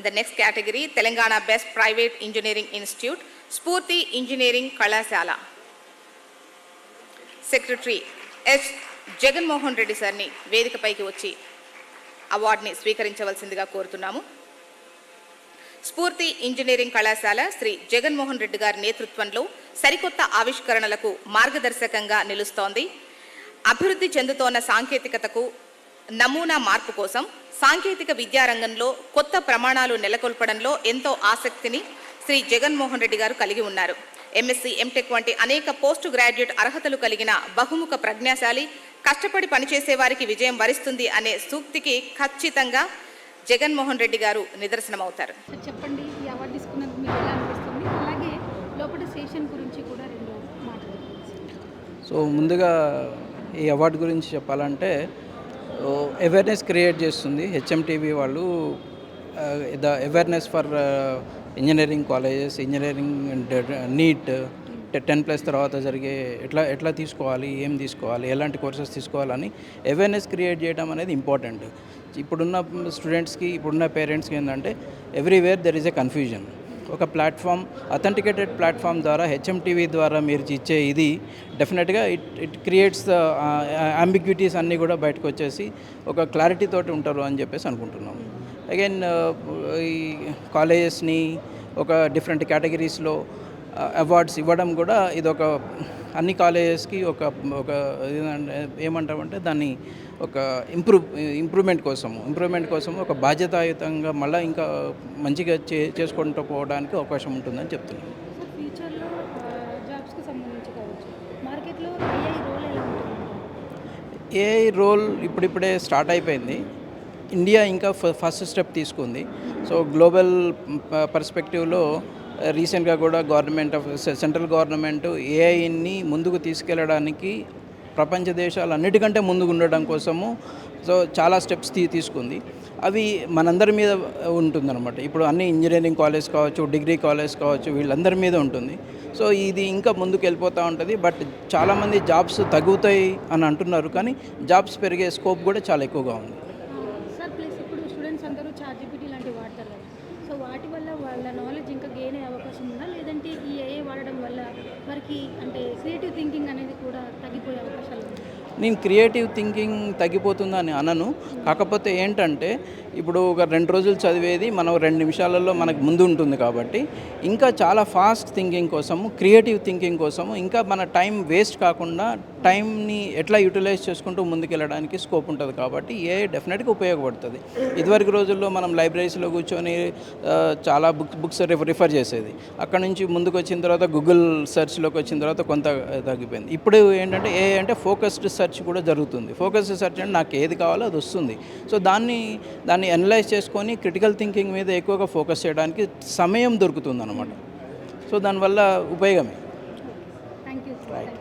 And the next category, Telangana Best Private Engineering Institute, Spurti Engineering Kalasala. Secretary S. Jagan Mohan Reddy Sarni వేదికపైకి వచ్చి అవార్డుని స్వీకరించవలసిందిగా కోరుతున్నాము. స్ఫూర్తి engineering కళాశాల శ్రీ జగన్మోహన్ రెడ్డి గారి నేతృత్వంలో సరికొత్త ఆవిష్కరణలకు మార్గదర్శకంగా నిలుస్తోంది. అభివృద్ధి చెందుతోన్న సాంకేతికతకు నమూనా మార్పు కోసం సాంకేతిక విద్యారంగంలో కొత్త ప్రమాణాలు నెలకొల్పడంలో ఎంతో ఆసక్తిని శ్రీ జగన్మోహన్ రెడ్డి గారు కలిగి ఉన్నారు. ఎంఎస్సీ, ఎంటెక్ వంటి అనేక పోస్ట్ గ్రాడ్యుయేట్ అర్హతలు కలిగిన బహుముఖ ప్రజ్ఞాశాలి, కష్టపడి పనిచేసే వారికి విజయం వరిస్తుంది అనే సూక్తికి ఖచ్చితంగా జగన్మోహన్ రెడ్డి గారు నిదర్శనమవుతారు. చెప్పండి, ఈ అవార్డు తీసుకున్నందుకు మీకు ఎలా అనిపిస్తుంది? అలాగే లోపల సెషన్ గురించి కూడా రెండు మాట్లాడుకోవచ్చు. సో ముందుగా ఈ అవార్డు గురించి చెప్పాలంటే అవేర్నెస్ క్రియేట్ చేస్తుంది హెచ్ఎంటీవీ వాళ్ళు. The awareness for engineering colleges, engineering NEET 10+ తర్వాత జరిగే ఎట్లా తీసుకోవాలి, ఏం తీసుకోవాలి, ఎలాంటి కోర్సెస్ తీసుకోవాలని అవేర్నెస్ క్రియేట్ చేయడం అనేది ఇంపార్టెంట్. ఇప్పుడున్న స్టూడెంట్స్కి, ఇప్పుడున్న పేరెంట్స్కి ఏంటంటే everywhere there is a confusion. ఒక ప్లాట్ఫామ్, అథెంటికేటెడ్ ప్లాట్ఫామ్ ద్వారా, హెచ్ఎంటీవీ ద్వారా మీరు ఇచ్చే ఇది డెఫినెట్గా ఇట్ క్రియేట్స్ ద అంబిగ్విటీస్ అన్నీ కూడా బయటకు వచ్చేసి ఒక క్లారిటీ తోటి ఉంటారు అని చెప్పేసి అనుకుంటున్నాం. అగైన్ ఈ కాలేజెస్ని ఒక డిఫరెంట్ కేటగిరీస్లో అవార్డ్స్ ఇవ్వడం కూడా ఇదొక అన్ని కాలేజెస్కి ఒక ఏమంటామంటే దాన్ని ఒక ఇంప్రూవ్మెంట్ కోసం ఒక బాధ్యతాయుతంగా మళ్ళీ ఇంకా మంచిగా చేసుకుంటూ పోవడానికి అవకాశం ఉంటుందని చెప్తున్నాను. ఫ్యూచర్లో జాబ్స్కి సంబంధించి కావచ్చు, మార్కెట్లో ఏఐ రోల్ ఎలా ఉంటుంది? ఏఐ రోల్ ఇప్పుడిప్పుడే స్టార్ట్ అయిపోయింది. ఇండియా ఇంకా ఫస్ట్ స్టెప్ తీసుకుంది. సో గ్లోబల్ పర్స్పెక్టివ్లో రీసెంట్గా కూడా సెంట్రల్ గవర్నమెంట్ ఏఐని ముందుకు తీసుకెళ్ళడానికి ప్రపంచ దేశాలు అన్నిటికంటే ముందుకు ఉండడం కోసము సో చాలా స్టెప్స్ తీసుకుంది. అవి మనందరి మీద ఉంటుందన్నమాట. ఇప్పుడు అన్ని ఇంజనీరింగ్ కాలేజ్ కావచ్చు, డిగ్రీ కాలేజ్ కావచ్చు, వీళ్ళందరి మీద ఉంటుంది. సో ఇది ఇంకా ముందుకు వెళ్ళిపోతూ ఉంటుంది. బట్ చాలామంది జాబ్స్ తగ్గుతాయి అని అంటున్నారు, కానీ జాబ్స్ పెరిగే స్కోప్ కూడా చాలా ఎక్కువగా ఉంది. సార్ ప్లస్ ఇప్పుడు స్టూడెంట్స్ అందరూ చాట్‌జిపిటి లాంటివి వాడతారు కదా, సో వాటి వల్ల వాళ్ళ నాలెడ్జ్ ఇంకా గెయిన్ అయ్యే అవకాశం ఉందా? లేదంటే ఈ ఏఐ వాడడం వల్ల వారికి అంటే క్రియేటివ్ థింకింగ్ అనేది కూడా తగ్గిపోయే అవకాశాలు ఉన్నాయి? నేను క్రియేటివ్ థింకింగ్ తగ్గిపోతుందని అనను. కాకపోతే ఏంటంటే ఇప్పుడు ఒక 2 రోజులు చదివేది మనం 2 నిమిషాలలో మనకు ముందు ఉంటుంది కాబట్టి ఇంకా చాలా ఫాస్ట్ థింకింగ్ కోసము, క్రియేటివ్ థింకింగ్ కోసము ఇంకా మన టైం వేస్ట్ కాకుండా టైంని ఎట్లా యూటిలైజ్ చేసుకుంటూ ముందుకెళ్ళడానికి స్కోప్ ఉంటుంది. కాబట్టి ఏ డెఫినెట్గా ఉపయోగపడుతుంది. ఇదివరకు రోజుల్లో మనం లైబ్రరీస్లో కూర్చొని చాలా బుక్స్ రిఫర్ చేసేది. అక్కడ నుంచి ముందుకు వచ్చిన తర్వాత గూగుల్ సెర్చ్లోకి వచ్చిన తర్వాత కొంత తగ్గిపోయింది. ఇప్పుడు ఏంటంటే ఏ అంటే ఫోకస్డ్ సెర్చ్ కూడా జరుగుతుంది. ఫోకస్డ్ సెర్చ్ అంటే నాకు ఏది కావాలో అది వస్తుంది. సో దాన్ని అనలైజ్ చేసుకొని క్రిటికల్ థింకింగ్ మీద ఎక్కువగా ఫోకస్ చేయడానికి సమయం దొరుకుతుంది అన్నమాట. సో దానివల్ల ఉపయోగమే. Thank you. రైట్.